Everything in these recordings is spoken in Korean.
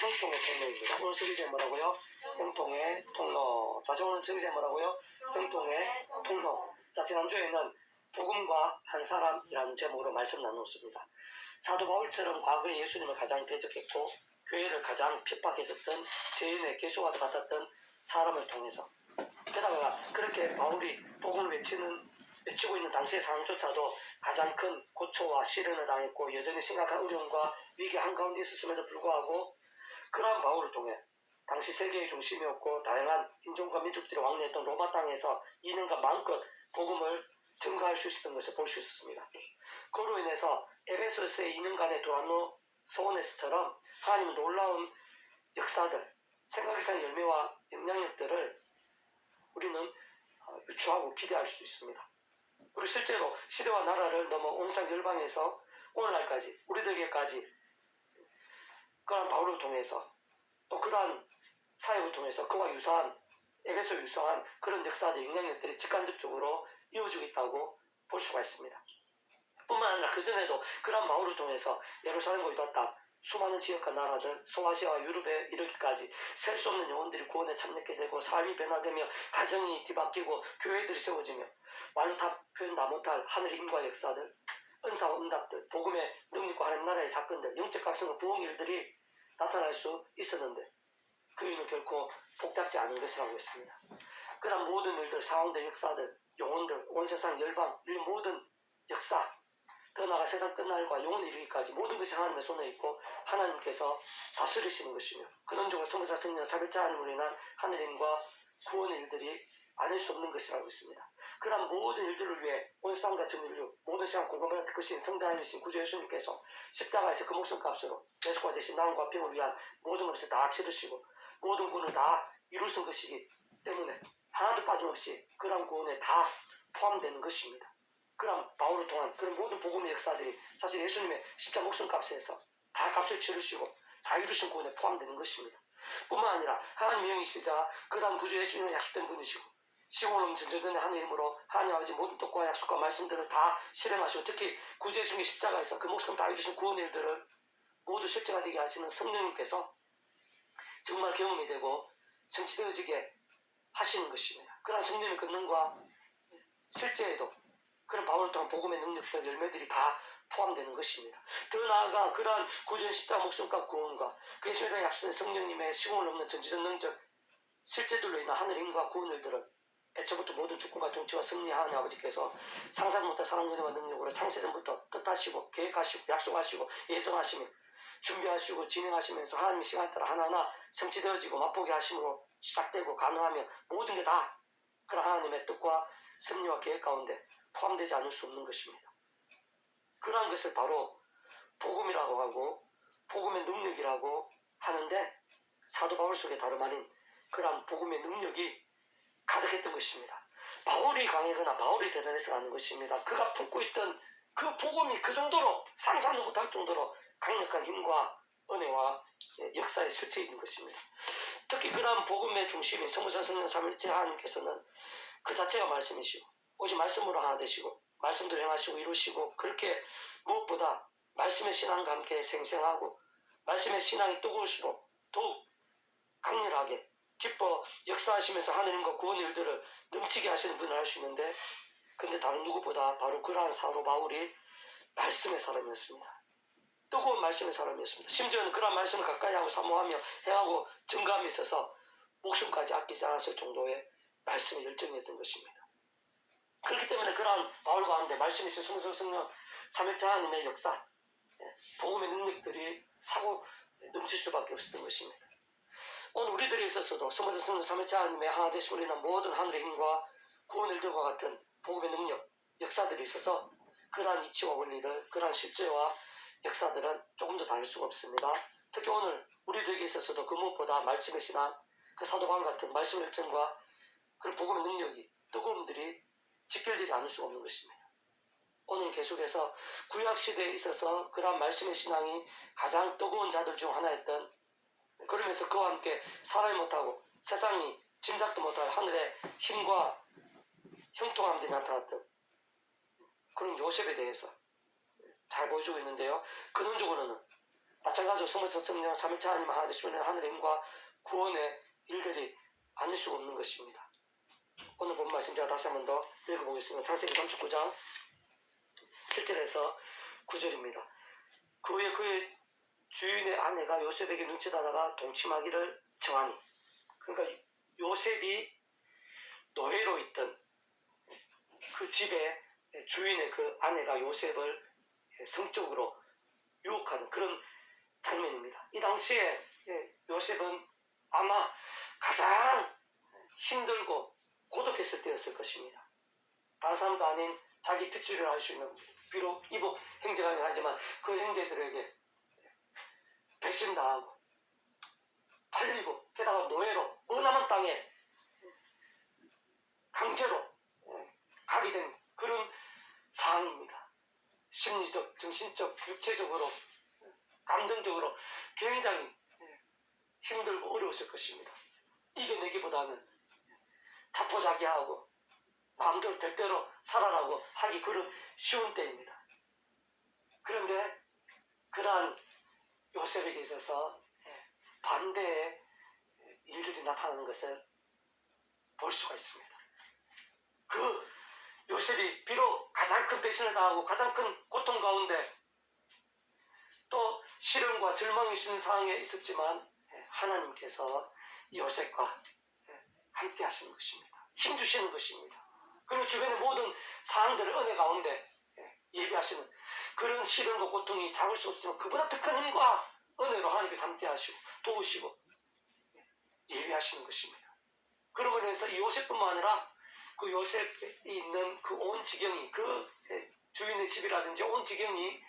형통의 통로입니다. 오늘 시리즈 뭐라고요? 형통의 통로. 다시 오늘 시리즈 뭐라고요? 형통의 통로. 자, 지난주에는 복음과 한 사람이라는 제목으로 말씀 나눴습니다. 사도 바울처럼 과거에 예수님을 가장 대적했고 교회를 가장 핍박했었던 죄인의 개수와도 같았던 사람을 통해서, 게다가 그렇게 바울이 복음을 외치고 있는 당시의 상황조차도 가장 큰 고초와 시련을 당했고 여전히 심각한 어려움과 위기 한가운데 있었음에도 불구하고 그러한 바울을 통해 당시 세계의 중심이었고 다양한 인종과 민족들이 왕래했던 로마 땅에서 2년간 마음껏 복음을 증거할 수 있었던 것을 볼 수 있었습니다. 그로 인해서 에베소서의 2년간의 도란노 소원에서처럼 하나님은 놀라운 역사들, 생각 이상의 열매와 영향력들을 우리는 유추하고 기대할 수 있습니다. 우리 실제로 시대와 나라를 넘어 온상 열방에서 오늘날까지 우리들에게까지 그러한 바울을 통해서 또 그러한 사역을 통해서 그와 유사한 에베소 유사한 그런 역사적 영향력들이 직간접적으로 이어지고 있다고 볼 수가 있습니다. 뿐만 아니라 그전에도 그러한 바울을 통해서 예루살렘과 유다 땅 수많은 지역과 나라들 소아시아와 유럽에 이르기까지 셀 수 없는 영혼들이 구원에 참여하게 되고 삶이 변화되며 가정이 뒤바뀌고 교회들이 세워지며 말로 다 표현 다 못할 하늘의 힘과 역사들, 은사와 응답들, 복음의 능력과 하나님 나라의 사건들, 영적 각성과 부흥 일들이 나타날 수 있었는데 그 일은 결코 복잡지 않은 것이라고 했습니다. 그런 모든 일들, 상황들, 역사들, 영혼들, 온 세상 열방, 이 모든 역사, 더 나아가 세상 끝날과 영원히 이르기까지 모든 것이 하나님의 손에 있고 하나님께서 다스리시는 것이며 근원적으로 성자 성령 사별자 하나님으로 인한 하느님과 구원의 일들이 아닐 수 없는 것이라고 했습니다. 그런 모든 일들을 위해 온 세상과 전 인류 모든 세상 공감받은 크신 성자 하나님이신 구주 예수님께서 십자가에서 그 목숨값으로 예수가 대신 나음과 병을 위한 모든 것을 다 치르시고 모든 구원을 다 이루신 것이기 때문에 하나도 빠짐없이 그런 구원에 다 포함되는 것입니다. 그런 바울을 통한 그런 모든 복음의 역사들이 사실 예수님의 십자가 목숨값에서 다 값을 치르시고 다 이루신 구원에 포함되는 것입니다. 뿐만 아니라 하나님의 영이시자 그러한 구주 예수님을 약속된 분이시고 시공을 전전전의 하나님의 힘으로 하나님 아버지 모든 뜻과 약속과 말씀들을 다 실행하시고 특히 구주 예수님의 십자가에서 그 목숨 다 이루신 구원의 일들을 모두 실제가 되게 하시는 성령님께서 정말 경험이 되고 성취되어지게 하시는 것입니다. 그러한 성령의 권능과 실제에도 그런 바울을 통한 복음의 능력들, 열매들이 다 포함되는 것입니다. 더 나아가 그러한 구주의 십자가 목숨값 구원과 그 예수님의 약속된 성령님의 시공을 넘는 전지전능적 실제들로 인한 하늘 힘과 구원들을 애초부터 모든 주권과 통치와 승리하는 아버지께서 상상도 못한 사랑 은혜와 능력으로 창세전부터 뜻하시고 계획하시고 약속하시고 예정하시며 준비하시고 진행하시면서 하나님의 시간에 따라 하나하나 성취되어지고 맛보게 하심으로 시작되고 가능하며 모든 게 다 그런 하나님의 뜻과 승리와 계획 가운데 포함되지 않을 수 없는 것입니다. 그러한 것을 바로 복음이라고 하고 복음의 능력이라고 하는데 사도 바울 속에 다름 아닌 그러한 복음의 능력이 가득했던 것입니다. 바울이 강하거나 바울이 대단해서 하는 것입니다. 그가 품고 있던 그 복음이 그 정도로 상상도 못할 정도로 강력한 힘과 은혜와 역사에 설쳐 있는 것입니다. 특히 그러한 복음의 중심인 성부성 성령 삼위일체 하나님께서는 그 자체가 말씀이시고 오직 말씀으로 하나 되시고 말씀대로 행하시고 이루시고 그렇게 무엇보다 말씀의 신앙과 함께 생생하고 말씀의 신앙이 뜨거울수록 더욱 강렬하게 기뻐 역사하시면서 하느님과 구원의 일들을 넘치게 하시는 분을 알 수 있는데 근데 다른 누구보다 바로 그러한 사도 바울이 말씀의 사람이었습니다. 뜨거운 말씀의 사람이었습니다. 심지어는 그러한 말씀을 가까이 하고 사모하며 행하고 증거함에 있어서 목숨까지 아끼지 않았을 정도의 말씀의 열정이었던 것입니다. 그렇기 때문에 그러한 바울 가운데 말씀이 있는 성성 성령 삼위일체 하나님의 역사, 복음의 능력들이 차고 넘칠 수밖에 없었던 것입니다. 오늘 우리들에 있어서도 성성 성령 삼위일체 하나님의 하나 되심으로 인한 모든 하늘의 힘과 구원 일들과 같은 복음의 능력, 역사들이 있어서 그러한 이치와 원리들, 그러한 실제와 역사들은 조금 더 다를 수가 없습니다. 특히 오늘 우리들에게 있어서도 그 무엇보다 말씀의 신앙, 그 사도 바울 같은 말씀의 열정과 그런 복음의 능력이, 뜨거움들이 직결되지 않을 수가 없는 것입니다. 오늘 계속해서 구약시대에 있어서 그러한 말씀의 신앙이 가장 뜨거운 자들 중 하나였던 그러면서 그와 함께 살아야 못하고 세상이 짐작도 못할 하늘의 힘과 형통함들이 나타났던 그런 요셉에 대해서 잘 보여주고 있는데요. 근원적으로는 마찬가지로 성부에서 성령 삼위차 하나님 하나 되시면 하늘의 힘과 구원의 일들이 아닐 수가 없는 것입니다. 오늘 본 말씀 제가 다시 한 번 더 읽어보겠습니다. 창세기 39장 7절에서 9절입니다. 그 후에 그의 주인의 아내가 요셉에게 눈치다다가 동침하기를 청하니, 그러니까 요셉이 노예로 있던 그 집의 주인의 그 아내가 요셉을 성적으로 유혹하는 그런 장면입니다. 이 당시에 요셉은 아마 가장 힘들고 고독했을 때였을 것입니다. 다른 사람도 아닌 자기 핏줄을 알 수 있는, 비록 이복 형제가 하지만 그 형제들에게 배신당하고 팔리고 게다가 노예로 머나먼 땅에 강제로 가게 된 그런 상황입니다. 심리적, 정신적, 육체적으로, 감정적으로 굉장히 힘들고 어려웠을 것입니다. 이겨내기보다는 자포자기하고 마음대로 될 대로 살아라고 하기 그런 쉬운 때입니다. 그런데 그러한 요셉에게 있어서 반대의 일들이 나타나는 것을 볼 수가 있습니다. 그 요셉이 비록 가장 큰 배신을 당하고 가장 큰 고통 가운데 또 시련과 절망이 있는 상황에 있었지만 하나님께서 요셉과 함께 하시는 것입니다. 힘주시는 것입니다. 그리고 주변의 모든 상황들을 은혜 가운데 예비하시는 그런 시련과 고통이 잡을 수 없으면 그보다 더 큰 힘과 은혜로 하나님께서 함께 하시고 도우시고 예비하시는 것입니다. 그러므로 인해서 이 요셉뿐만 아니라 그 요셉이 있는 그 온 지경이, 그 주인의 집이라든지 온 지경이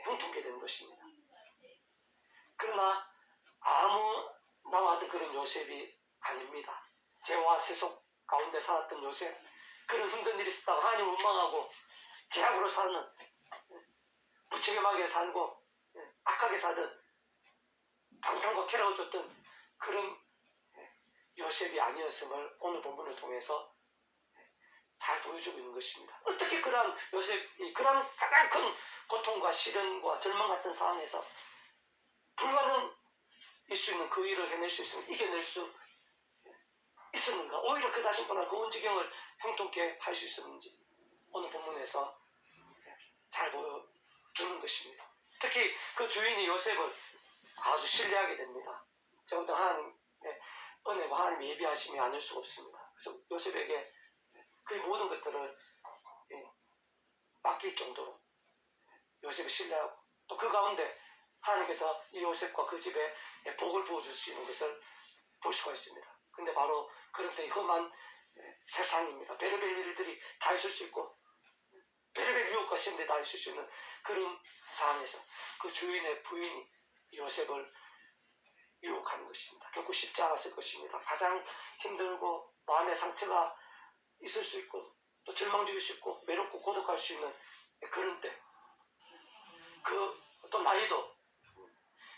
형통케 되는 것입니다. 그러나 아무 나와 같은 그런 요셉이 아닙니다. 죄와 세속 가운데 살았던 요셉, 그런 힘든 일이 있었다가 하나님 원망하고 죄악으로 사는, 무책임하게 살고 악하게 살던, 방탕과 쾌락을 줬던 그런 요셉이 아니었음을 오늘 본문을 통해서 잘 보여주고 있는 것입니다. 어떻게 그러한 요셉이 그러한 가장 큰 고통과 시련과 절망 같은 상황에서 불가능일 수 있는 그 일을 해낼 수 있으면 이겨낼 수 있었는가? 오히려 그 자신보다 그 온 지경을 형통케 할 수 있었는지 오늘 본문에서 잘 보여주는 것입니다. 특히 그 주인이 요셉을 아주 신뢰하게 됩니다. 저부터 하나님의 은혜와 하나님의 예비하심이 아닐 수가 없습니다. 그래서 요셉에게 그 모든 것들을 맡길 정도로 요셉을 신뢰하고 또 그 가운데 하나님께서 이 요셉과 그 집에 복을 부어줄 수 있는 것을 볼 수가 있습니다. 근데 바로 그런 때 험한 세상입니다. 베르벨 일들이 다 있을 수 있고 베르벨 유혹과 시험들이 다 있을 수 있는 그런 상황에서 그 주인의 부인이 요셉을 유혹하는 것입니다. 결국 쉽지 않았을 것입니다. 가장 힘들고 마음의 상처가 있을 수 있고 또 절망적일 수 있고 외롭고 고독할 수 있는 그런 때, 그 어떤 나이도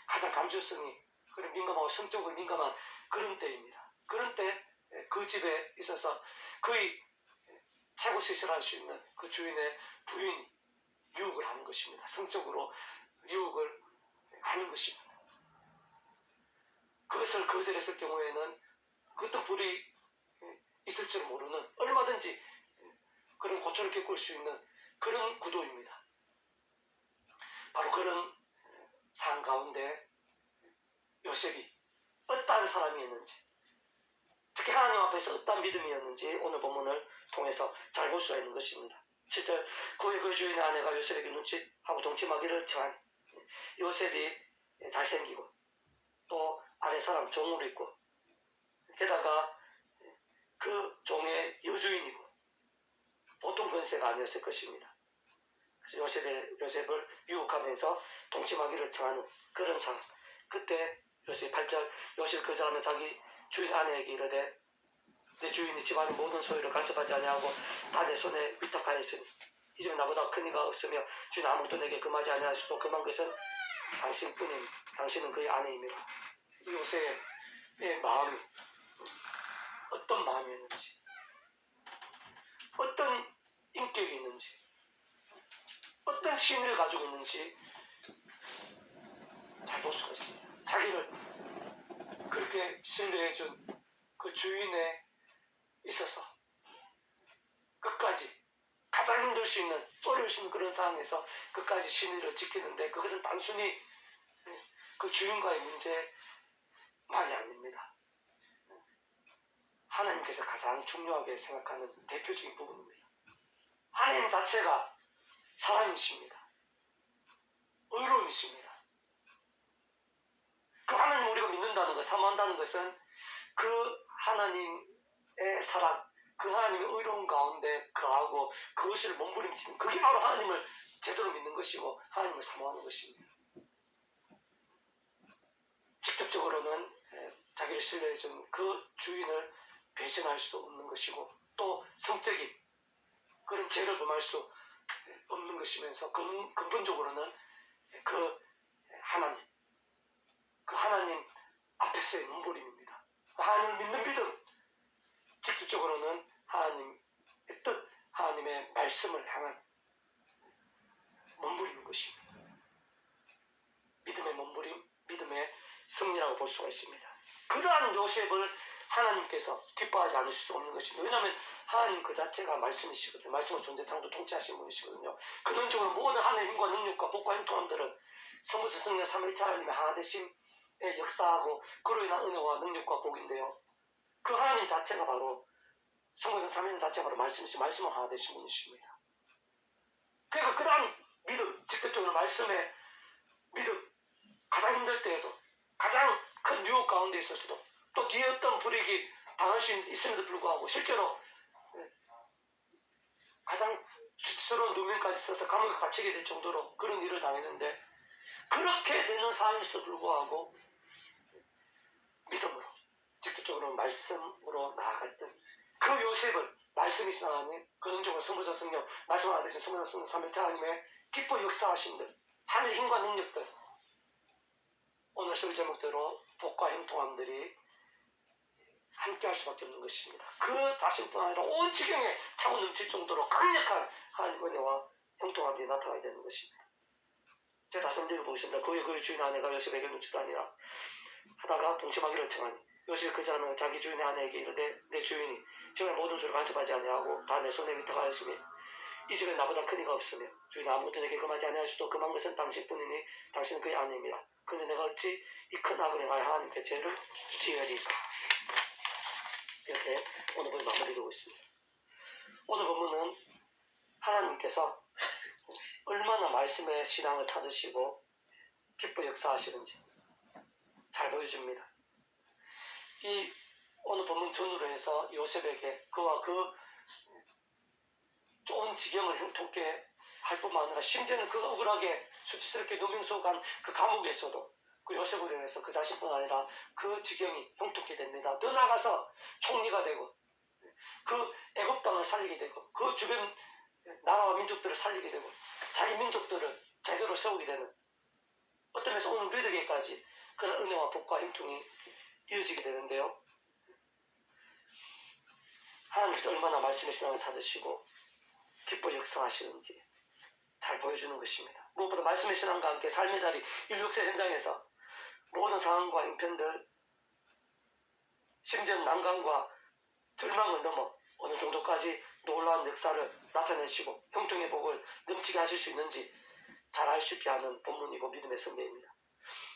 가장 감수성이 그런 민감하고 성적으로 민감한 그런 때입니다. 그런 때 그 집에 있어서 거의 최고 시설할 수 있는 그 주인의 부인이 유혹을 하는 것입니다. 성적으로 유혹을 하는 것입니다. 그것을 거절했을 경우에는 그 어떤 불이 있을 줄 모르는, 얼마든지 그런 고초를 겪을 수 있는 그런 구도입니다. 바로 그런 상황 가운데 요셉이 어떠한 사람이었는지, 특히 하나님 앞에서 어떠한 믿음이었는지 오늘 본문을 통해서 잘 볼 수가 있는 것입니다. 7절, 그의 그 주인의 아내가 요셉에게 눈치하고 동침하기를 청하니, 요셉이 잘생기고 또 아래 사람 종으로 있고 게다가 그 종의 여주인이고 보통 권세가 아니었을 것입니다. 그래서 요셉을 유혹하면서 동침하기를 청하는 그런 상황. 그때 요셉이 8절, 요셉이 그 사람은 자기 주인 아내에게 이르되 내 주인이 집안의 모든 소유를 간섭하지 아니하고 다 내 손에 위탁하였으니 이 집에 나보다 큰 이가 없으며 주인 아무도 내게 금하지 아니할 수도 금한 것은 당신뿐임. 당신은 그의 아내임이라. 요셉의 마음이 어떤 마음이었는지, 어떤 인격이 있는지, 어떤 신을 가지고 있는지 잘 볼 수가 있습니다. 자기를 그렇게 신뢰해준 그 주인에 있어서 끝까지 가장 힘들 수 있는 어려울 수 있는 그런 상황에서 끝까지 신의를 지키는데 그것은 단순히 그 주인과의 문제만이 아닙니다. 하나님께서 가장 중요하게 생각하는 대표적인 부분입니다. 하나님 자체가 사랑이십니다. 의로움이십니다. 그 하나님 우리가 믿는다는 것, 사모한다는 것은 그 하나님의 사랑, 그 하나님의 의로움 가운데 거하고 그것을 몸부림치는 그게 바로 하나님을 제대로 믿는 것이고 하나님을 사모하는 것입니다. 직접적으로는 자기를 신뢰해준 그 주인을 배신할 수 없는 것이고 또 성적인 그런 죄를 범할 수 없는 것이면서 근본적으로는 그 하나님 앞에서의 몸부림입니다. 하나님을 믿는 믿음, 직접적으로는 하나님의 뜻, 하나님의 말씀을 향한 몸부림인 것입니다. 믿음의 몸부림, 믿음의 승리라고 볼 수가 있습니다. 그러한 요셉을 하나님께서 기뻐하지 않으실 수 없는 것입니다. 왜냐하면 하나님 그 자체가 말씀이시거든요. 말씀은 존재창조 통치하신 분이시거든요. 근원적으로 모든 하나님의 힘과 능력과 복과 행통함들은 성부서 성령 삼위일체 하나님의 하나되심에 역사하고 그로 인한 은혜와 능력과 복인데요. 그 하나님 자체가 바로 성부서 삼위일 자체가 바로 말씀이시 말씀은 하나되신 분이십니다. 그러니까 그러한 믿음, 직접적으로 말씀의 믿음, 가장 힘들 때에도 가장 큰 유혹 가운데 있어서도 또 뒤에 어떤 불이익이 당할 수 있음에도 불구하고 실제로 가장 수치스러운 누명까지 써서 감옥에 갇히게 될 정도로 그런 일을 당했는데 그렇게 되는 상황에서도 불구하고 믿음으로 직접적으로 말씀으로 나아갔던 그 요셉을 말씀이신 하나님, 근원적으로 성부자 성령, 말씀을 하듯이 성부자 성령 삼위일체 하나님의 기뻐 역사하신 들, 하늘의 힘과 능력들, 오늘 설 제목대로 복과 형통함들이 함께 할 수밖에 없는 것입니다. 그 자신뿐 아니라 온 지경에 차고 넘칠 정도로 강력한 하나님의 은혜와 형통함이 나타나야 되는 것입니다. 제가 다시 한번 읽어보겠습니다. 그의 주인 아내가 요셉에게 눈치도 아니라 하다가 동침하기를 청하니 요셉이 그 자는 자기 주인의 아내에게 이르되 내 주인이 정말 모든 수를 간섭하지 아니하고 다 내 손에 위탁하였으니 이 집에 나보다 큰 이가 없으며 주인이 아무것도 내게 금하지 아니할 수도 금한 것은 당신뿐이니 당신은 그의 아내입니다. 그런데 내가 어찌 이 큰 악을 행하여 하나님께 죄를 지으리까. 이렇게 오늘 본문 마무리되고 있습니다. 오늘 본문은 하나님께서 얼마나 말씀의 신앙을 찾으시고 기뻐 역사하시는지 잘 보여줍니다. 이 오늘 본문 전후로 해서 요셉에게 그와 그 좋은 지경을 형통케 할 뿐만 아니라 심지어는 그 억울하게 수치스럽게 누명속한 그 감옥에서도 그 요셉으로 인해서 그 자신뿐 아니라 그 지경이 형통케 됩니다. 더 나아가서 총리가 되고 그 애굽 땅을 살리게 되고 그 주변 나라와 민족들을 살리게 되고 자기 민족들을 제대로 세우게 되는 어떤 면에서 오늘 우리에게까지 그런 은혜와 복과 형통이 이어지게 되는데요. 하나님께서 얼마나 말씀의 신앙을 찾으시고 기뻐 역사하시는지 잘 보여주는 것입니다. 무엇보다 말씀의 신앙과 함께 삶의 자리, 인류역사 현장에서 모든 상황과 형편들, 심지어 난관과 절망을 넘어 어느 정도까지 놀라운 역사를 나타내시고 형통의 복을 넘치게 하실 수 있는지 잘 알 수 있게 하는 본문이고 믿음의 선배입니다.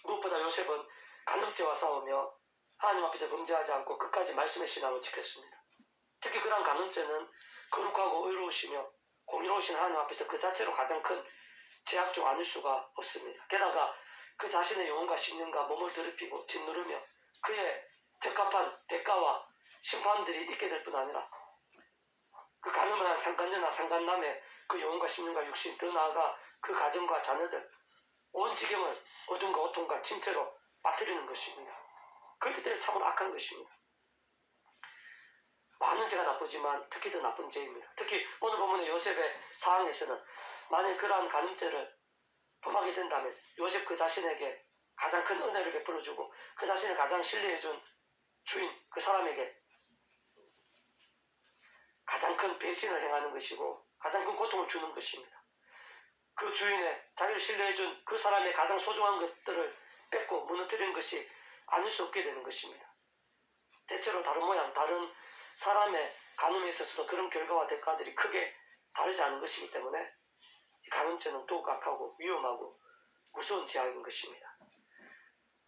무엇보다 요셉은 간음죄와 싸우며 하나님 앞에서 범죄하지 않고 끝까지 말씀의 신앙을 지켰습니다. 특히 그러한 간음죄는 거룩하고 의로우시며 공의로우신 하나님 앞에서 그 자체로 가장 큰 죄악 중 아닐 수가 없습니다. 게다가 그 자신의 영혼과 심령과 몸을 더럽히고 짓누르며 그의 적합한 대가와 심판들이 있게 될 뿐 아니라 그 가늠을 한 상간녀나 상간남의 그 영혼과 심령과 육신, 더 나아가 그 가정과 자녀들, 온 지경을 어둠과 고통과 침체로 빠뜨리는 것입니다. 그렇기 때문에 참으로 악한 것입니다. 많은 죄가 나쁘지만 특히 더 나쁜 죄입니다. 특히 오늘 본문의 요셉의 상황에서는 만일 그러한 간음죄를 범하게 된다면 요셉 그 자신에게 가장 큰 은혜를 베풀어주고 그 자신을 가장 신뢰해준 주인 그 사람에게 가장 큰 배신을 행하는 것이고 가장 큰 고통을 주는 것입니다. 그 주인의 자기를 신뢰해준 그 사람의 가장 소중한 것들을 뺏고 무너뜨리는 것이 아닐 수 없게 되는 것입니다. 대체로 다른 모양, 다른 사람의 간음에 있어서도 그런 결과와 대가들이 크게 다르지 않은 것이기 때문에 간음죄는 더욱 악하고 위험하고 무서운 죄악인 것입니다.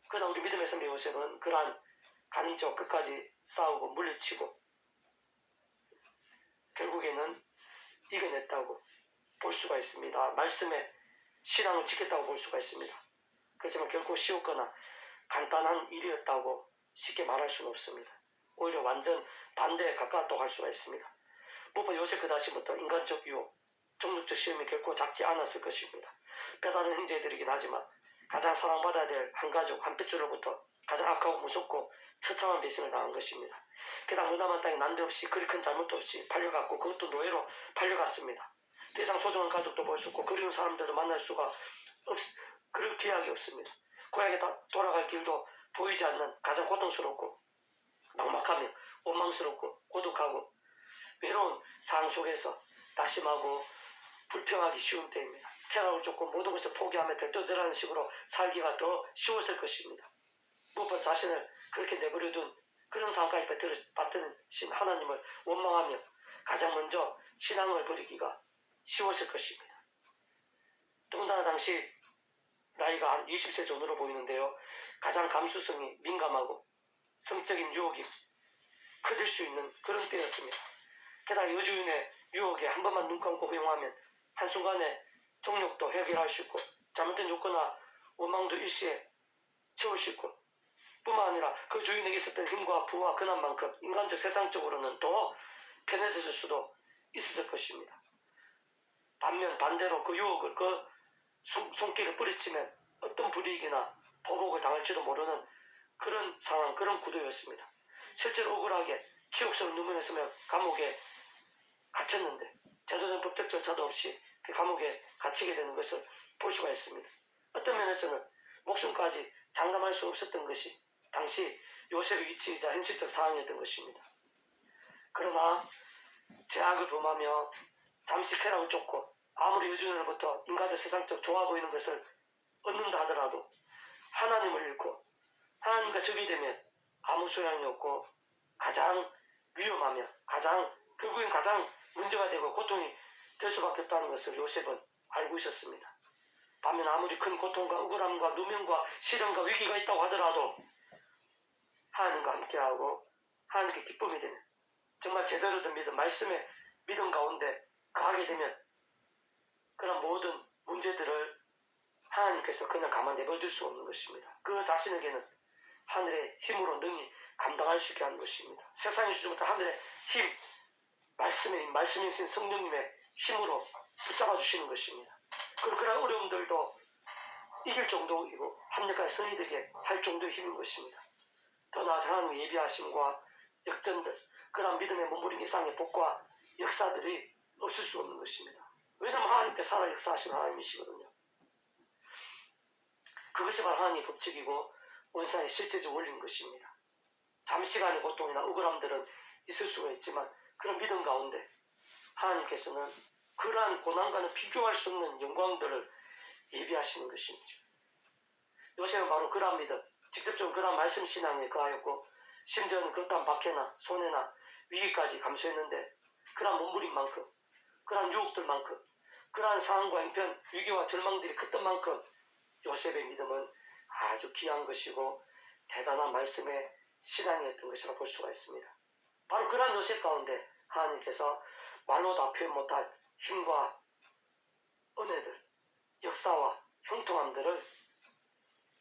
그러나 우리 믿음의 선배 요셉은 그러한 간음죄와 끝까지 싸우고 물리치고 결국에는 이겨냈다고 볼 수가 있습니다. 말씀에 신앙을 지켰다고 볼 수가 있습니다. 그렇지만 결코 쉬웠거나 간단한 일이었다고 쉽게 말할 수는 없습니다. 오히려 완전 반대에 가까웠다고 할 수가 있습니다. 무엇보다 요셉 그 자신부터 인간적 유혹, 종족적 시험이 결코 작지 않았을 것입니다. 빼다른 형제들이긴 하지만 가장 사랑받아야 될 한 가족, 한 핏줄로부터 가장 악하고 무섭고 처참한 배신을 당한 것입니다. 게다가 무남한 땅에 난데없이 그리 큰 잘못도 없이 팔려갔고 그것도 노예로 팔려갔습니다. 더 이상 소중한 가족도 볼 수 없고 그리운 사람들도 만날 수가 그럴 기약이 없습니다. 고향에 돌아갈 길도 보이지 않는 가장 고통스럽고 막막하며 원망스럽고 고독하고 외로운 상황 속에서 낙심하고 불평하기 쉬운 때입니다. 쾌락을 쫓고 모든 것을 포기하며 들떠들하는 식으로 살기가 더 쉬웠을 것입니다. 무엇보다 자신을 그렇게 내버려둔 그런 상황까지 받드신 하나님을 원망하며 가장 먼저 신앙을 버리기가 쉬웠을 것입니다. 더군다나 당시 나이가 한 20세 전후로 보이는데요. 가장 감수성이 민감하고 성적인 유혹이 커질 수 있는 그런 때였습니다. 게다가 여주인의 유혹에 한 번만 눈 감고 허용하면 한순간에 정욕도 해결할 수 있고 잘못된 욕구나 원망도 일시에 채울 수 있고 뿐만 아니라 그 주인에게 있었던 힘과 부와 근한만큼 인간적 세상적으로는 더 편해졌을 수도 있었을 것입니다. 반대로 그 유혹을 그 손길을 뿌리치면 어떤 불이익이나 보복을 당할지도 모르는 그런 상황, 그런 구도였습니다. 실제로 억울하게 치욕스러운 누명을 쓰며 감옥에 갇혔는데 제도된 법적 절차도 없이 그 감옥에 갇히게 되는 것을 볼 수가 있습니다. 어떤 면에서는 목숨까지 장담할 수 없었던 것이 당시 요셉의 위치이자 현실적 상황이었던 것입니다. 그러나 죄악을 범하며 잠시 쾌락을 쫓고 아무리 여주인으로부터 인간적 세상적 좋아 보이는 것을 얻는다 하더라도 하나님을 잃고 하나님과 적이 되면 아무 소양이 없고 가장 위험하며 결국엔 가장 문제가 되고 고통이 될 수밖에 없다는 것을 요셉은 알고 있었습니다. 반면 아무리 큰 고통과 억울함과 누명과 시련과 위기가 있다고 하더라도 하나님과 함께하고 하나님께 기쁨이 되면 정말 제대로 된 믿음, 말씀의 믿음 가운데 가게 되면 그런 모든 문제들을 하나님께서 그냥 가만 내버려둘 수 없는 것입니다. 그 자신에게는 하늘의 힘으로 능히 감당할 수 있게 하는 것입니다. 세상이 주지 못한 하늘의 힘, 말씀이신 성령님의 힘으로 붙잡아 주시는 것입니다. 그리고 그런 어려움들도 이길 정도이고 합력한 성이 되게 할 정도의 힘인 것입니다. 더 나아가 하나님의 예비하심과 역전들, 그런 믿음의 몸부림 이상의 복과 역사들이 없을 수 없는 것입니다. 왜냐하면 하나님께 살아 역사하시는 하나님이시거든요. 그것이 바로 하나님의 법칙이고 원상의 실제적 원리인 것입니다. 잠시간의 고통이나 억울함들은 있을 수가 있지만 그런 믿음 가운데 하나님께서는 그러한 고난과는 비교할 수 없는 영광들을 예비하시는 것입니다. 요셉은 바로 그러한 믿음, 직접적으로 그러한 말씀 신앙에 거하였고 심지어는 그것한 박해나 손해나 위기까지 감수했는데 그러한 몸부림만큼, 그러한 유혹들만큼, 그러한 상황과 형편, 위기와 절망들이 컸던 만큼 요셉의 믿음은 아주 귀한 것이고 대단한 말씀의 신앙이었던 것이라 볼 수가 있습니다. 바로 그러한 요셉 가운데 하나님께서 말로 다 표현 못할 힘과 은혜들, 역사와 형통함들을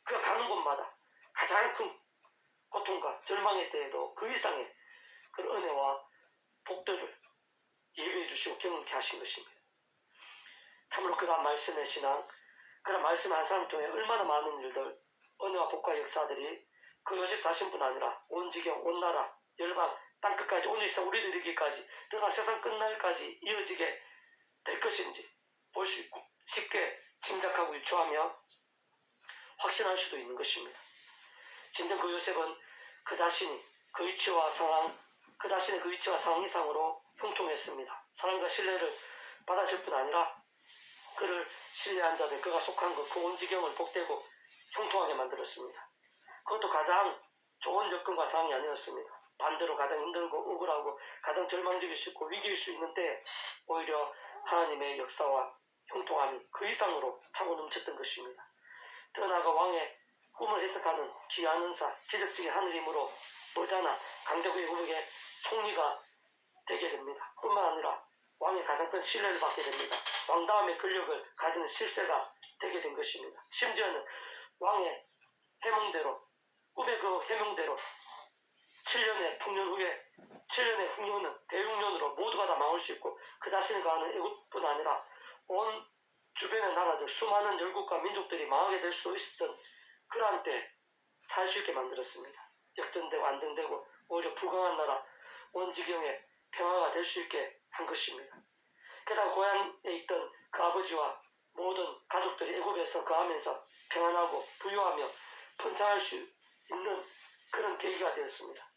그가 가는 곳마다 가장 큰 고통과 절망의 때에도 그 이상의 그런 은혜와 복들을 예배해 주시고 경험케 하신 것입니다. 참으로 그러한 말씀의 신앙, 그런 말씀 한 사람 통해 얼마나 많은 일들, 은혜와 복과 역사들이 그 요셉 자신뿐 아니라 온 지경, 온 나라, 열방, 땅끝까지 오늘 있어 우리들에게까지 더나 세상 끝날까지 이어지게 될 것인지 볼 수 있고 쉽게 짐작하고 유추하며 확신할 수도 있는 것입니다. 진정 그 요셉은 그 자신이 그 위치와 상황, 그 자신의 그 위치와 상황 이상으로 형통했습니다. 사랑과 신뢰를 받았을 뿐 아니라 그를 신뢰한 자들, 그가 속한 것, 그 온 지경을 복되고 형통하게 만들었습니다. 그것도 가장 좋은 여건과 상황이 아니었습니다. 반대로 가장 힘들고 억울하고 가장 절망적일 수 있고 위기일 수 있는데 오히려 하나님의 역사와 형통함이 그 이상으로 차고 넘쳤던 것입니다. 더 나아가 왕의 꿈을 해석하는 귀한 은사, 기적적인 하늘 힘으로 머자나 강대국 애국의 총리가 되게 됩니다. 뿐만 아니라 왕의 가장 큰 신뢰를 받게 됩니다. 왕 다음의 권력을 가지는 실세가 되게 된 것입니다. 심지어는 왕의 해몽대로, 꿈의 그 해몽대로 7년의 풍년 후에 7년의 흉년은 대흉년으로 모두가 다 망할 수 있고 그 자신을 가하는 애국뿐 아니라 온 주변의 나라들 수많은 열국과 민족들이 망하게 될 수 있었던 그러한 때 살 수 있게 만들었습니다. 역전되고 안정되고 오히려 불강한 나라 온 지경에 평화가 될 수 있게 한 것입니다. 게다가 고향에 있던 그 아버지와 모든 가족들이 애굽에서 거하면서 평안하고 부유하며 번창할 수 있는 그런 계기가 되었습니다.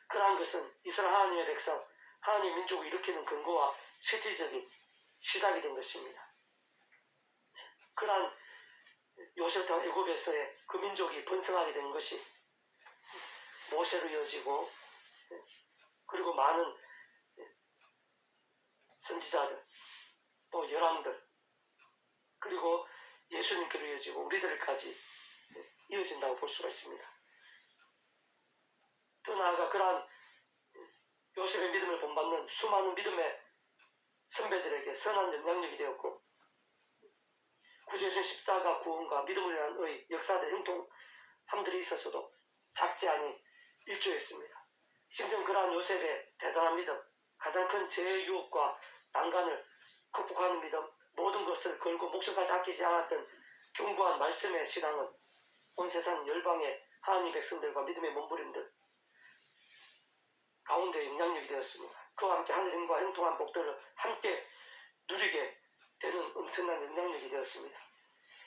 그러한 것은 이스라엘 하나님의 백성, 하나님의 민족을 일으키는 근거와 실질적인 시작이 된 것입니다. 그러한 요셉과 애굽에서의 그 민족이 번성하게 된 것이 모세로 이어지고 그리고 많은 선지자들 또 열왕들 그리고 예수님께로 이어지고 우리들까지 이어진다고 볼 수가 있습니다. 더 나아가 그러한 요셉의 믿음을 본받는 수많은 믿음의 선배들에게 선한 영향력이 되었고 구주 예수님 십자가 구원과 믿음을 위한 의 역사들 형통함들이 있었어도 작지 않이 일조했습니다. 심지어 그러한 요셉의 대단한 믿음, 가장 큰 죄의 유혹과 난간을 극복하는 믿음, 모든 것을 걸고 목숨까지 아끼지 않았던 견고한 말씀의 신앙은 온 세상 열방의 하나님 백성들과 믿음의 몸부림들 가운데 영향력이 되었습니다. 그와 함께 하늘님과 형통한 복들을 함께 누리게 되는 엄청난 영향력이 되었습니다.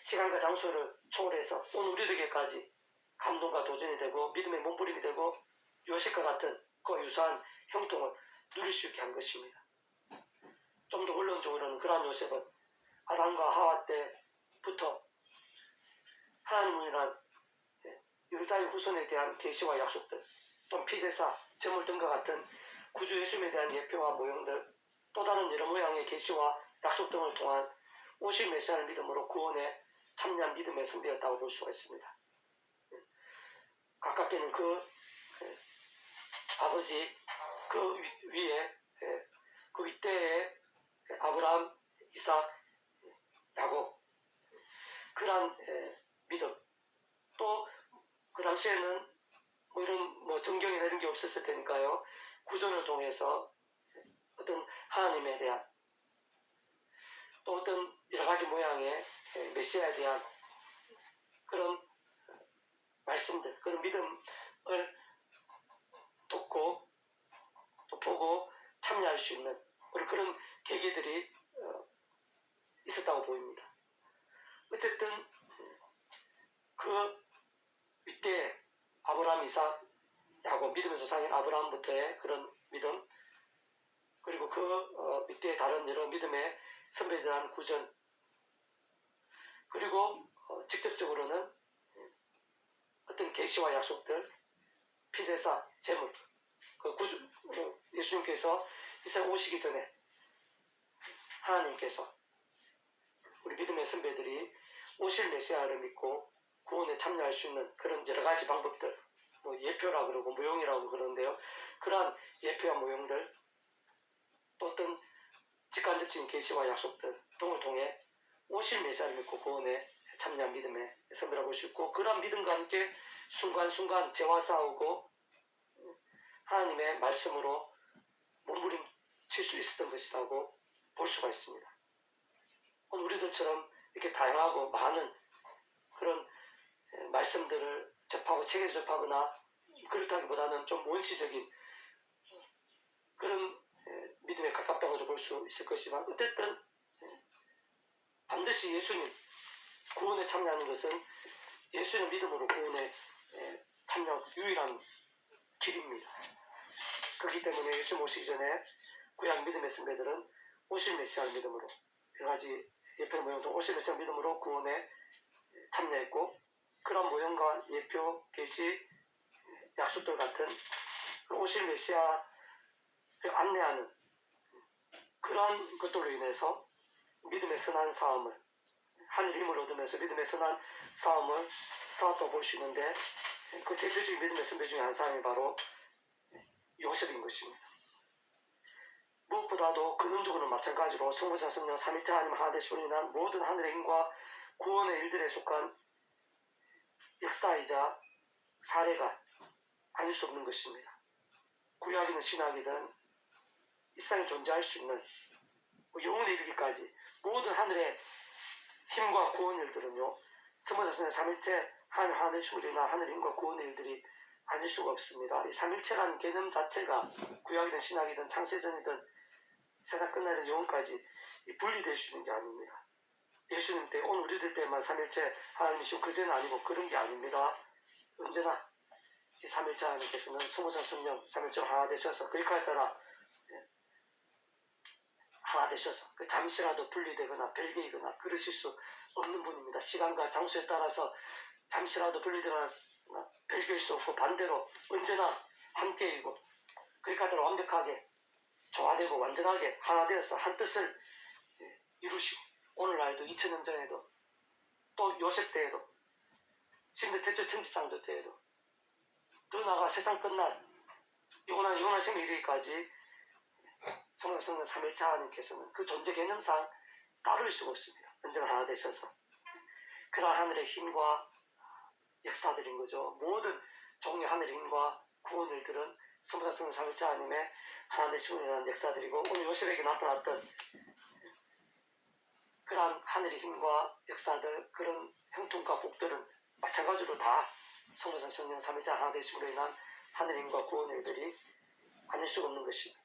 시간과 장소를 초월해서 온 우리에게까지 감동과 도전이 되고 믿음의 몸부림이 되고 요셉과 같은 그와 유사한 형통을 누릴 수 있게 한 것입니다. 좀 더 원론적으로는 그러한 요셉은 아담과 하와 때부터 하나님이란 여자의 후손에 대한 계시와 약속들 또 피제사, 제물 등과 같은 구주 예수님에 대한 예표와 모형들 또 다른 여러 모양의 계시와 약속 등을 통한 오실 메시아를 믿음으로 구원에 참여한 믿음의 선배였다고 볼 수가 있습니다. 가깝게는 그 아버지 그 위에 그 윗대에 아브라함, 이삭, 야곱 그러한 믿음 또 그 당시에는 이런 정경이나 이런 게 없었을 테니까요. 구전을 통해서 어떤 하나님에 대한 또 어떤 여러 가지 모양의 메시아에 대한 그런 말씀들, 그런 믿음을 돕고 또 보고 참여할 수 있는 그런 계기들이 있었다고 보입니다. 어쨌든 그 이때 아브라함, 이삭, 야곱 믿음의 조상인 아브라함부터의 그런 믿음 그리고 그 이때 다른 여러 믿음의 선배들한 구전 그리고 직접적으로는 어떤 계시와 약속들 피제사, 제물 그 예수님께서 이 세상 오시기 전에 하나님께서 우리 믿음의 선배들이 오실 메시아를 믿고 구원에 참여할 수 있는 그런 여러 가지 방법들 예표라 그러고 모형이라고 그러는데요. 그러한 예표와 모형들 또 어떤 직간접적인 계시와 약속들 등을 통해 오실 메시아를 믿고 구원에 참여한 믿음의 선배라고 볼 수 있고 그러한 믿음과 함께 순간순간 죄와 싸우고 하나님의 말씀으로 몸부림칠 수 있었던 것이라고 볼 수가 있습니다. 우리들처럼 이렇게 다양하고 많은 그런 말씀들을 접하고 책에서 접하거나 그렇다기보다는 좀 원시적인 그런 믿음에 가깝다고도 볼 수 있을 것이지만 어쨌든 반드시 예수님 구원에 참여하는 것은 예수님 믿음으로 구원에 참여한 유일한 길입니다. 그렇기 때문에 예수님 오시기 전에 구약 믿음의 선배들은 오실 메시아를 믿음으로 여러 가지 예표 모형도 오실 메시아 믿음으로 구원에 참여했고 그런 모형과 예표, 계시, 약속들 같은 오실 메시아를 안내하는 그러한 것들로 인해서 믿음의 선한 싸움을, 하늘 힘을 얻으면서 믿음의 선한 싸움을 싸웠다고 볼 수 있는데, 그 대표적인 믿음의 선배 중에 한 사람이 바로 요셉인 것입니다. 무엇보다도 근원적으로는 마찬가지로 성부사 성령 삼위체 하나님 하나되심으로 인한 모든 하늘의 힘과 구원의 일들에 속한 역사이자 사례가 아닐 수 없는 것입니다. 구약이든 신약이든 이 세상에 존재할 수 있는 영원에 이르기까지 모든 하늘의 힘과 구원의 일들은요, 성부사 성령 삼위체 하나님 하나되심으로 인한 하늘의 힘과 구원의 일들이 아닐 수가 없습니다. 이 삼일체라는 개념 자체가 구약이든 신약이든 창세전이든 세상 끝나는 영혼까지 분리될 수 있는 게 아닙니다. 예수님 때, 오늘 우리들 때만 삼일체 하나님이시고 그제는 아니고 그런 게 아닙니다. 언제나 이 삼일체 하나님께서는 성부사 성령 삼일체로 하나 되셔서 그리카에 따라 하나 되셔서 잠시라도 분리되거나 별개이거나 그러실 수 없는 분입니다. 시간과 장소에 따라서 잠시라도 분리되거나 별개일 수 없고 반대로 언제나 함께이고 그리카에 따라 완벽하게 조화되고 완전하게 하나 되어서 한 뜻을 이루시고 오늘날도 2000년 전에도 또 요셉 때에도 지금도 대처 천지창조 때에도 더 나아가 세상 끝날 영원한 생명 이르기까지 성령 삼일체 하나님께서는 그 존재 개념상 따를 수가 없습니다. 언제나 하나 되셔서 그러한 하늘의 힘과 역사들인 거죠. 모든 종류의 하늘의 힘과 구원 일들은 성령 삼일체 하나님의 하나 되심으로 인한 역사들이고 오늘 요셉에게 나타났던 그러한 하늘의 힘과 역사들, 그런 형통과 복들은 마찬가지로 다 성부사 성령 삼위체 하나 되심으로 인한 하늘의 힘과 구원의 일들이 아닐 수가 없는 것입니다.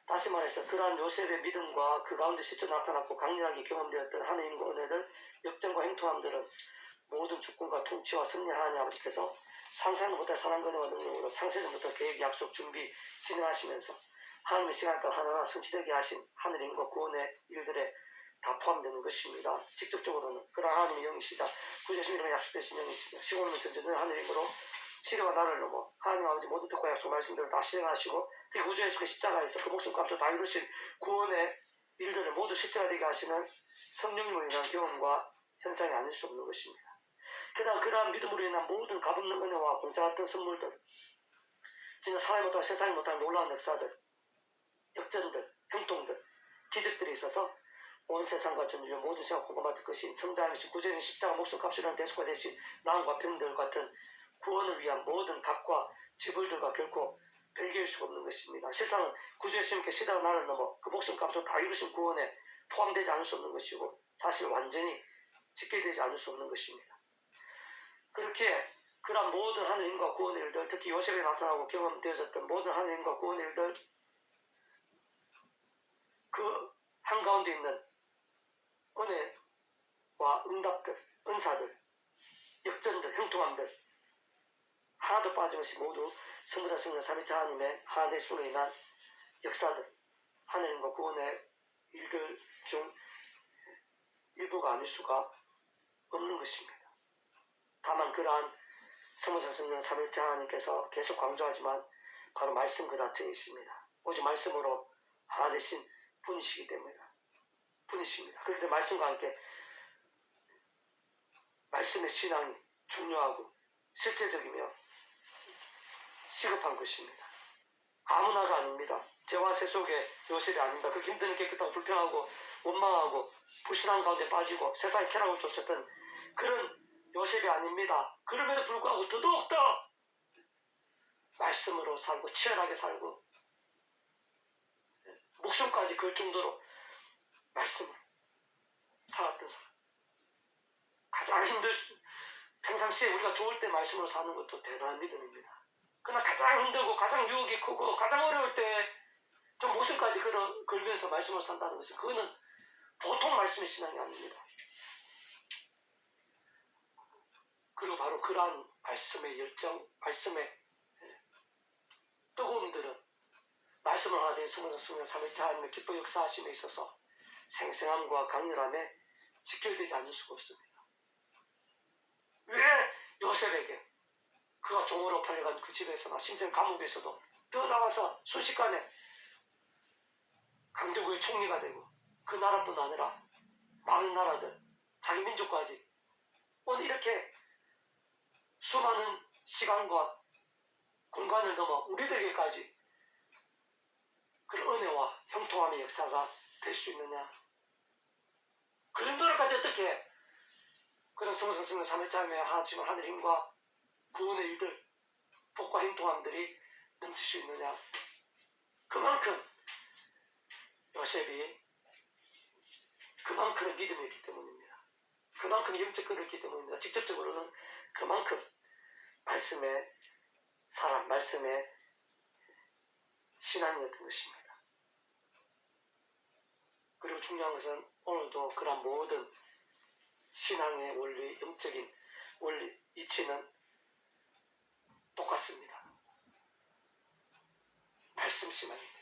다시 말해서 그러한 요셉의 믿음과 그 가운데 실제 나타났고 강렬하게 경험되었던 하늘의 힘과 은혜들, 역정과 행통함들은 모든 주권과 통치와 승리 하나님 아버지께서 상상도 못할 선한 권능과 능력으로 창세전부터 계획, 약속, 준비, 진행하시면서 하나님의 시간에 따라 하나하나 성취되게 하신 하늘의 힘과 구원의 일들에 다 포함되는 것입니다. 직접적으로는 그러한 하나님의 영이시자 구주신이라고 약속되신 영이시자 시공은 전전은 하늘의 힘으로 시대와 나를 넘어 하나님 아버지 모든 뜻과 약속 말씀들을 다 실행하시고 특히 구주 예수의 십자가에서 그 목숨값을 다 이루신 구원의 일들을 모두 실제가 되게 하시는 성령님으로 인한 경험과 현상이 아닐 수 없는 것입니다. 게다가 그러한 믿음으로 인한 모든 값없는 은혜와 공짜 같은 선물들, 진짜 사람이 못하고 세상이 못하는 놀라운 역사들, 역전들, 형통들, 기적들이 있어서 온 세상과 전 인류 모든 생각 공감받을 것인 성자이신 구제인 십자가 목숨값이라는 대수가 되신 나음과 병들 같은 구원을 위한 모든 값과 지불들과 결코 별개일 수가 없는 것입니다. 세상은 구주 예수님께 시대와 나를 넘어 그 목숨값으로 다 이루신 구원에 포함되지 않을 수 없는 것이고 사실 완전히 집계되지 않을 수 없는 것입니다. 그렇게 그러한 모든 하늘 힘과 구원의 일들, 특히 요셉에 나타나고 경험되어졌던 모든 하늘 힘과 구원의 일들, 그 한가운데 있는 은혜와 응답들, 은사들, 역전들, 형통함들 하나도 빠짐없이 모두 성부사 성령 삼위체 하나님의 하나 되심으로 인한 역사들, 하늘과 구원의 일들 중 일부가 아닐 수가 없는 것입니다. 다만 그러한 성부사 성령 삼위체 하나님께서 계속 강조하지만 바로 말씀 그 자체에 있습니다. 오직 말씀으로 하나 되신 분이시기 때문에 분이십니다. 그런데 말씀과 함께 말씀의 신앙이 중요하고 실제적이며 시급한 것입니다. 아무나가 아닙니다. 죄와 세 속에 요셉이 아닙니다. 그 힘든 깨끗하고 불평하고 원망하고 불신한 가운데 빠지고 세상의 쾌락을 쫓았던 그런 요셉이 아닙니다. 그럼에도 불구하고 더더욱더 말씀으로 살고 치열하게 살고 목숨까지 걸 정도로 말씀으로 살았던 사람. 가장 평상시에 우리가 좋을 때 말씀으로 사는 것도 대단한 믿음입니다. 그러나 가장 힘들고 가장 유혹이 크고 가장 어려울 때 좀 목숨까지 걸면서 말씀으로 산다는 것은 그거는 보통 말씀의 신앙이 아닙니다. 그리고 바로 그러한 말씀의 열정, 말씀의 뜨거움들은 말씀을 하나 된 성령 삼위체 하나님의 기뻐 역사하심에 있어서 생생함과 강렬함에 직결되지 않을 수가 없습니다. 왜 요셉에게 그가 종으로 팔려간 그 집에서나 심지어 감옥에서도 더 나가서 순식간에 강대국의 총리가 되고 그 나라뿐 아니라 많은 나라들, 자기 민족까지 오늘 이렇게 수많은 시간과 공간을 넘어 우리들에게까지 그런 은혜와 형통함의 역사가 될 수 있느냐? 그 정도로까지 어떻게 그런 성성성의 삼일자임에 하지만 하늘 힘과 구원의 일들, 복과 형통함들이 넘칠 수 있느냐? 그만큼 요셉이 그만큼의 믿음이 있기 때문입니다. 그만큼 영적 끈을 있기 때문입니다. 직접적으로는 그만큼 말씀의 사람, 말씀의 신앙이었던 것입니다. 그리고 중요한 것은 오늘도 그런 모든 신앙의 원리, 영적인 원리, 이치는 똑같습니다. 말씀 신앙입니다.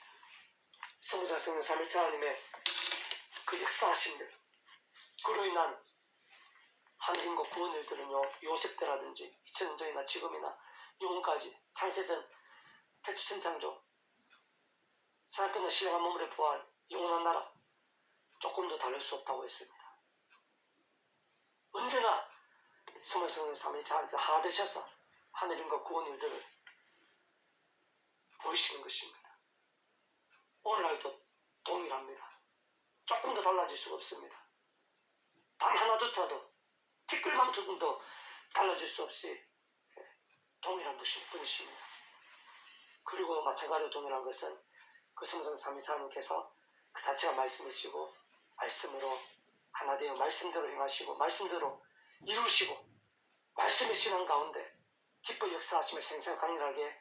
성자 성령 삼일체 하나님의 그 역사하심들, 그로 인한 하나님과 구원 일들은요, 요셉 때라든지 2000년 전이나 지금이나 영혼까지 창세전 태초천창조 사람 끝나 신령한 몸으로 부활 영원한 나라 조금도 다를 수 없다고 했습니다. 언제나 성령 삼일체 하나님 하나 되셔서 하나님과 구원 일들을 보이시는 것입니다. 오늘날도 동일합니다. 조금도 달라질 수가 없습니다. 단 하나조차도 티끌만큼도 달라질 수 없이 동일한 분이십니다. 그리고 마찬가지로 동일한 것은 그 성령 삼위일체 하나님께서 그 자체가 말씀이시고 말씀으로 하나 되어 말씀대로 행하시고 말씀대로 이루시고 말씀의 신앙 가운데 기뻐 역사하시며 생생 강렬하게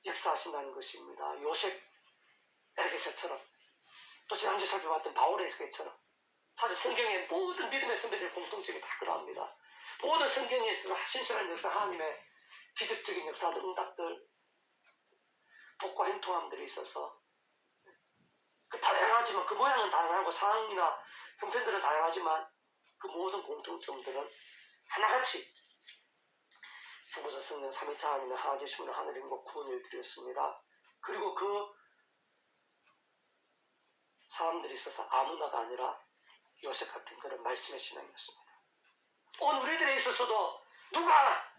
역사하신다는 것입니다. 요셉에게서처럼 또 지난주에 살펴봤던 바울에게처럼 사실 성경의 모든 믿음의 선배들의 공통점이 다 그러합니다. 모든 성경에 있어서 신실한 역사, 하나님의 기적적인 역사들, 응답들, 복과 형통함들이 있어서 그 다양하지만 그 모양은 다양하고 상황이나 형편들은 다양하지만 그 모든 공통점들은 하나같이 성부자 성령 삼위일체 하나님의 하나 되심으로 하늘님과 구원을 드렸습니다. 그리고 그 사람들이 있어서 아무나가 아니라 요셉 같은 그런 말씀의 신앙이었습니다. 오늘 우리들에 있어서도 누가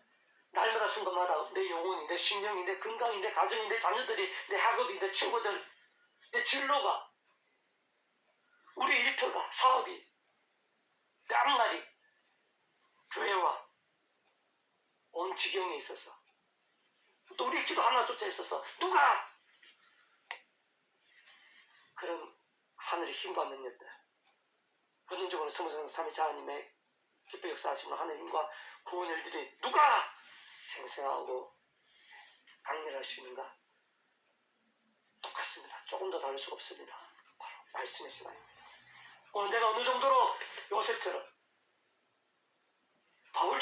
날마다 순간마다 내 영혼이, 내 신령이, 내 건강이, 내 가정이, 내 자녀들이, 내 학업이, 내 친구들, 내 진로가, 우리 일터가, 사업이, 내 앞날이, 교회와 온 지경에 있어서 또 우리 기도 하나조차 있어서 누가 그런 하늘의 힘과 능력들, 본능적으로 성령 삼위일체 하나님의 기뻐 역사하시는 하늘의 힘과 구원의 일들이 누가 생생하고 강렬할 수 있는가? 똑같습니다. 조금 더 다를 수가 없습니다. 바로 말씀의 신앙입니다. 오늘 내가 어느 정도로 요셉처럼 바울